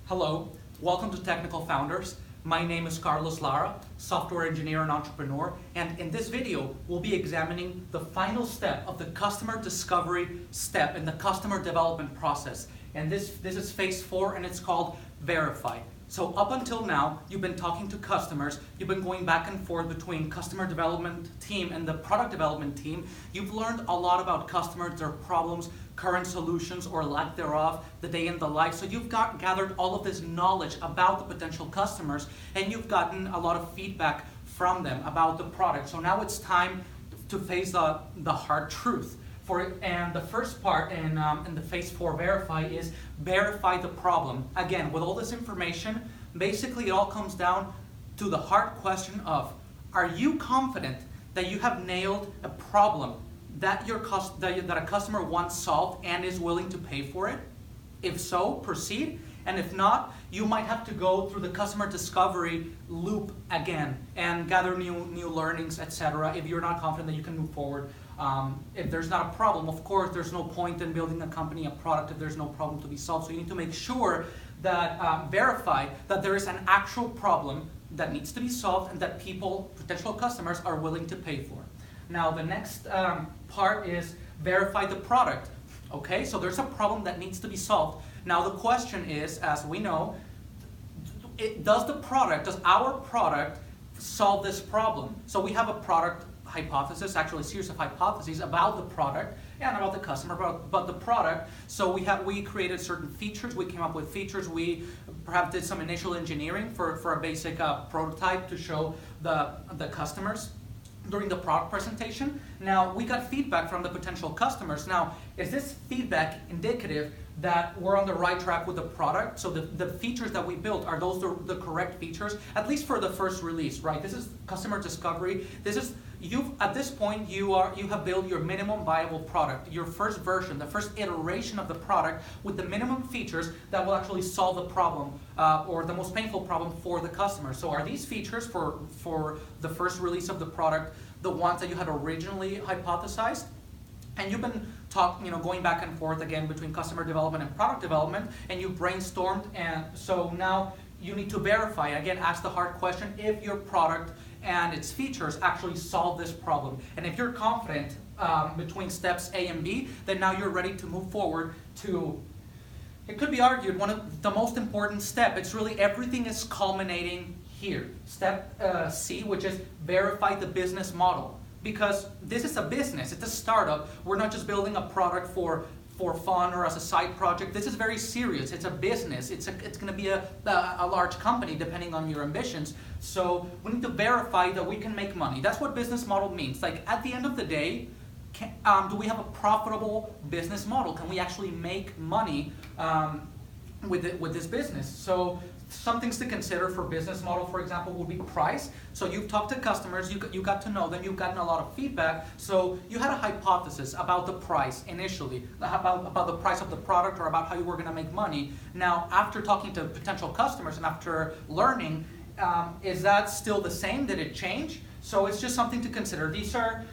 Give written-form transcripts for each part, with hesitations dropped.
Hello, welcome to Technical Founders. My name is Carlos Lara, software engineer and entrepreneur, and in this video, we'll be examining the final step of the customer discovery step in the customer development process. And this is phase 4, and it's called verify. So up until now, you've been talking to customers, you've been going back and forth between customer development team and the product development team. You've learned a lot about customers, their problems, current solutions or lack thereof, the day in the life. So you've gathered all of this knowledge about the potential customers, and you've gotten a lot of feedback from them about the product. So now it's time to face the hard truth. And the first part in the phase 4 verify is verify the problem. Again, with all this information, basically it all comes down to the hard question of, are you confident that you have nailed a problem that a customer wants solved and is willing to pay for it? If so, proceed. And if not, you might have to go through the customer discovery loop again and gather new learnings, etc. if you're not confident that you can move forward. If there's not a problem, of course, there's no point in building a company, a product, if there's no problem to be solved. So you need to make sure that verify that there is an actual problem that needs to be solved and that potential customers, are willing to pay for. Now, the next part is verify the product. Okay, so there's a problem that needs to be solved. Now, the question is, as we know, does our product solve this problem? So we have a product hypothesis, actually a series of hypotheses about the product and about the customer, about the product. So we created certain features, we came up with features, we perhaps did some initial engineering for a basic prototype to show the customers during the product presentation. Now, we got feedback from the potential customers. Now, is this feedback indicative that we're on the right track with the product? So the features that we built, are those the correct features? At least for the first release, right? This is customer discovery. At this point, you have built your minimum viable product, your first version, the first iteration of the product with the minimum features that will actually solve the problem or the most painful problem for the customer. So are these features for the first release of the product the ones that you had originally hypothesized? And you've been going back and forth again between customer development and product development, and you brainstormed, and so now you need to verify, again, ask the hard question, if your product and its features actually solve this problem. And if you're confident between steps A and B, then now you're ready to move forward to, it could be argued, one of the most important step. It's really everything is culminating here. Step C, which is verify the business model. Because this is a business, it's a startup. We're not just building a product for fun or as a side project. This is very serious. It's a business. It's going to be a large company depending on your ambitions. So we need to verify that we can make money. That's what business model means. Like, at the end of the day, do we have a profitable business model? Can we actually make money with this business? So some things to consider for business model, for example, would be price. So you've talked to customers, you got to know them, you've gotten a lot of feedback. So you had a hypothesis about the price initially, about the price of the product or about how you were going to make money. Now, after talking to potential customers and after learning, is that still the same? Did it change? So it's just something to consider. These are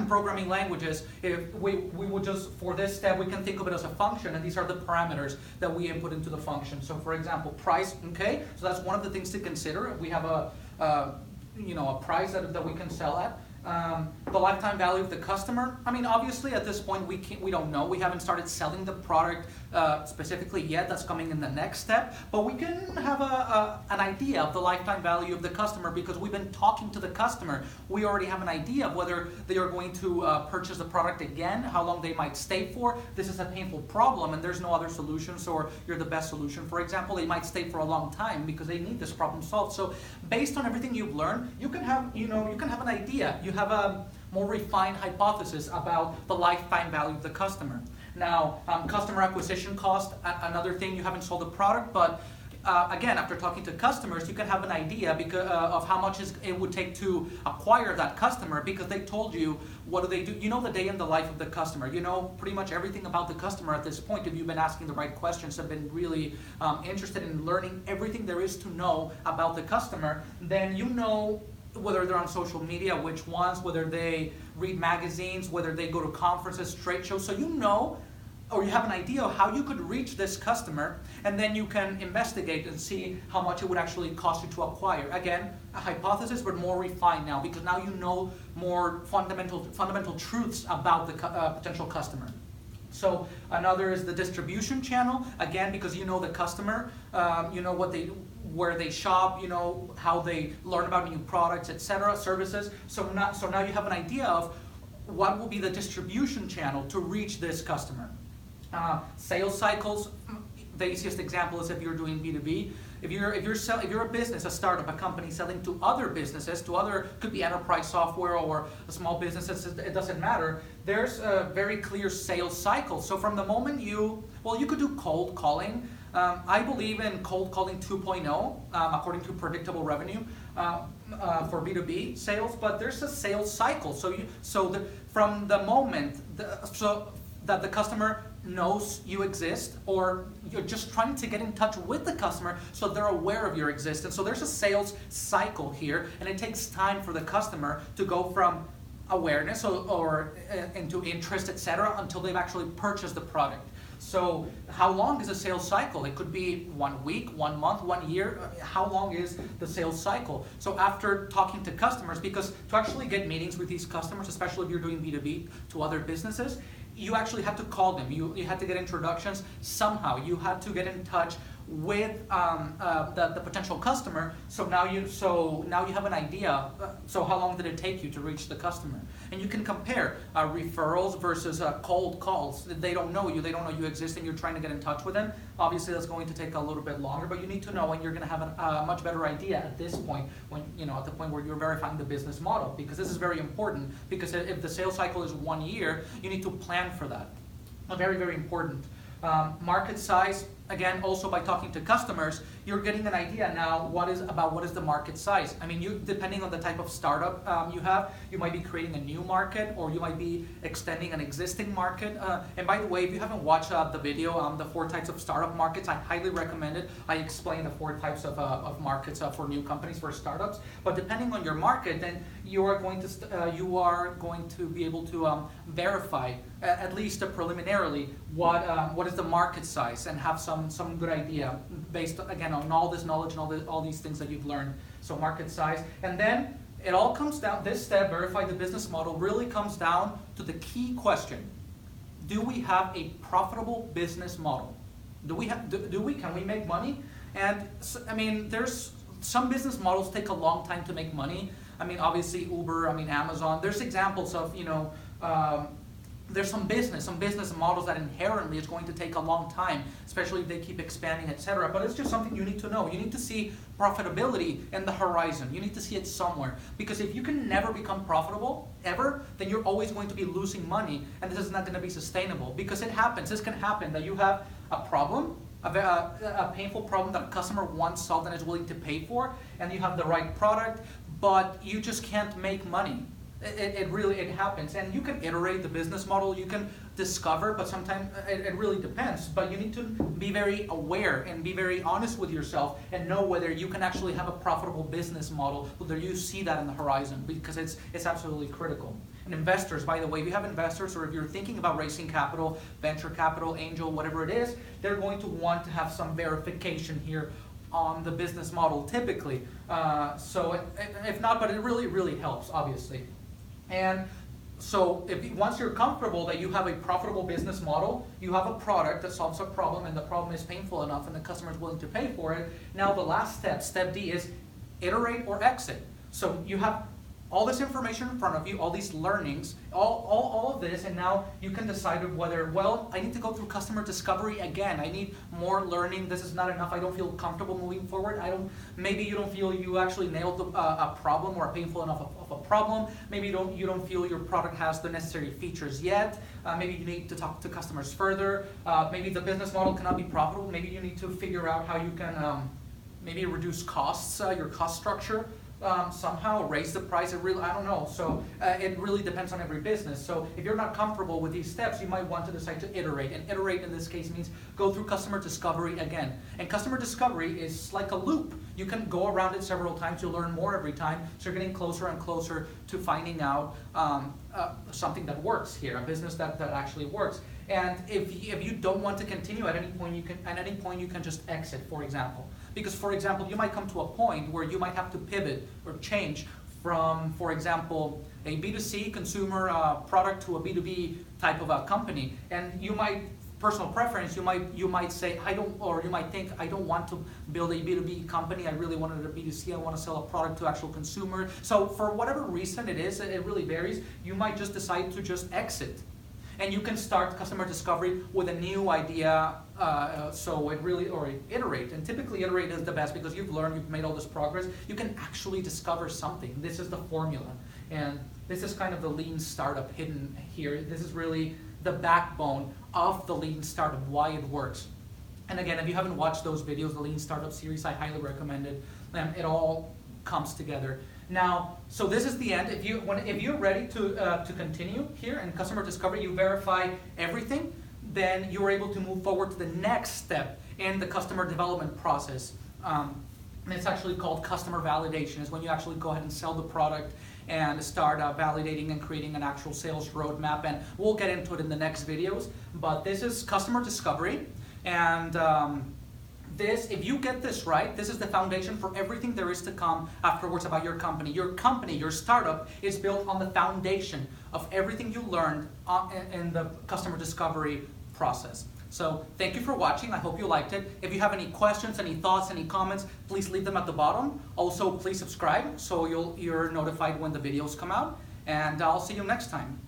programming languages. If we would just, for this step, we can think of it as a function, and these are the parameters that we input into the function. So for example, price, okay? So that's one of the things to consider. We have a price that we can sell at. The lifetime value of the customer. I mean, obviously at this point we don't know. We haven't started selling the product specifically yet. That's coming in the next step. But we can have an idea of the lifetime value of the customer because we've been talking to the customer. We already have an idea of whether they are going to purchase the product again, how long they might stay for. This is a painful problem and there's no other solutions, or you're the best solution. For example, they might stay for a long time because they need this problem solved. So based on everything you've learned, you can have an idea. You have a more refined hypothesis about the lifetime value of the customer. Now, customer acquisition cost, another thing. You haven't sold the product, but again, after talking to customers, you can have an idea of how much it would take to acquire that customer, because they told you what do they do. You know the day in the life of the customer. You know pretty much everything about the customer at this point. If you've been asking the right questions, have been really interested in learning everything there is to know about the customer, then you know whether they're on social media, which ones, whether they read magazines, whether they go to conferences, trade shows. So you know or you have an idea of how you could reach this customer, and then you can investigate and see how much it would actually cost you to acquire. Again, a hypothesis, but more refined now, because now you know more fundamental truths about the potential customer. So another is the distribution channel, again, because you know the customer, you know where they shop, you know how they learn about new products, etc., services. So now you have an idea of what will be the distribution channel to reach this customer. Sales cycles, the easiest example is if you're doing B2B. If you're a business, a startup, a company selling to other businesses, could be enterprise software or small businesses, it doesn't matter. There's a very clear sales cycle. So from the moment you could do cold calling. I believe in cold calling 2.0, according to predictable revenue for B2B sales, but there's a sales cycle. From the moment that the customer knows you exist, or you're just trying to get in touch with the customer so they're aware of your existence. So there's a sales cycle here, and it takes time for the customer to go from awareness or into interest, etc., until they've actually purchased the product. So how long is a sales cycle? It could be 1 week, 1 month, 1 year. How long is the sales cycle? So after talking to customers, because to actually get meetings with these customers, especially if you're doing B2B to other businesses, you actually have to call them. You had to get introductions somehow. You had to get in touch with the potential customer. So now you have an idea. So how long did it take you to reach the customer? And you can compare referrals versus cold calls. They don't know you. They don't know you exist, and you're trying to get in touch with them. Obviously, that's going to take a little bit longer, but you need to know, and you're going to have a much better idea at this point, when at the point where you're verifying the business model, because this is very important. Because if the sales cycle is 1 year, you need to plan for that. Very, very important. Market size. Again, also by talking to customers, you're getting an idea now what is the market size. I mean, depending on the type of startup you have, you might be creating a new market, or you might be extending an existing market. And by the way, if you haven't watched the video, the 4 types of startup markets, I highly recommend it. I explain the 4 types of markets for new companies, for startups. But depending on your market, then you are going to be able to verify, at least preliminarily, what is the market size, and have some good idea based, again, on all this knowledge and all these things that you've learned. So market size. And then it all comes down, this step, verify the business model, really comes down to the key question. Do we have a profitable business model? Can we make money? And I mean, there's some business models take a long time to make money. I mean, obviously Uber, Amazon, there's examples of, there's some business models that inherently is going to take a long time, especially if they keep expanding, etc. But it's just something you need to know. You need to see profitability in the horizon. You need to see it somewhere. Because if you can never become profitable, ever, then you're always going to be losing money, and this is not going to be sustainable. Because it happens, this can happen, that you have a problem, a painful problem that a customer wants solved and is willing to pay for, and you have the right product, but you just can't make money. It happens, and you can iterate the business model, you can discover, but sometimes it really depends. But you need to be very aware and be very honest with yourself and know whether you can actually have a profitable business model, whether you see that in the horizon, because it's absolutely critical. And investors, by the way, if you have investors, or if you're thinking about raising capital, venture capital, angel, whatever it is, they're going to want to have some verification here on the business model typically. So if not, but it really, really helps, obviously. And so once you're comfortable that you have a profitable business model, you have a product that solves a problem, and the problem is painful enough and the customer is willing to pay for it, now the last step, step D, is iterate or exit. So you have all this information in front of you, all these learnings, all of this, and now you can decide whether, well, I need to go through customer discovery again. I need more learning. This is not enough. I don't feel comfortable moving forward. Maybe you don't feel you actually nailed a problem, or a painful enough of a problem. Maybe you don't feel your product has the necessary features yet. Maybe you need to talk to customers further. Maybe the business model cannot be profitable. Maybe you need to figure out how you can maybe reduce costs, your cost structure. Somehow raise the price. I don't know. So it really depends on every business. So if you're not comfortable with these steps, you might want to decide to iterate. And iterate in this case means go through customer discovery again. And customer discovery is like a loop. You can go around it several times. You'll learn more every time. So you're getting closer and closer to finding out something that works here, a business that actually works. And if you don't want to continue at any point, you can just exit, for example. Because, for example, you might come to a point where you might have to pivot or change from, for example, a B2C consumer product to a B2B type of a company. And you might, personal preference, you might say, you might think, I don't want to build a B2B company, I really wanted a B2C, I want to sell a product to actual consumer. So for whatever reason it is, it really varies, you might just decide to just exit. And you can start customer discovery with a new idea, or iterate. And typically iterate is the best because you've learned, you've made all this progress. You can actually discover something. This is the formula. And this is kind of the lean startup hidden here. This is really the backbone of the lean startup, why it works. And again, if you haven't watched those videos, the lean startup series, I highly recommend it. It all comes together. Now, so this is the end. If you're ready to continue here in customer discovery, you verify everything, then you're able to move forward to the next step in the customer development process. And it's actually called customer validation. Is when you actually go ahead and sell the product and start validating and creating an actual sales roadmap. And we'll get into it in the next videos. But this is customer discovery. And if you get this right, this is the foundation for everything there is to come afterwards about your company. Your company, your startup, is built on the foundation of everything you learned in the customer discovery process. So thank you for watching. I hope you liked it. If you have any questions, any thoughts, any comments, please leave them at the bottom. Also, please subscribe so you're notified when the videos come out. And I'll see you next time.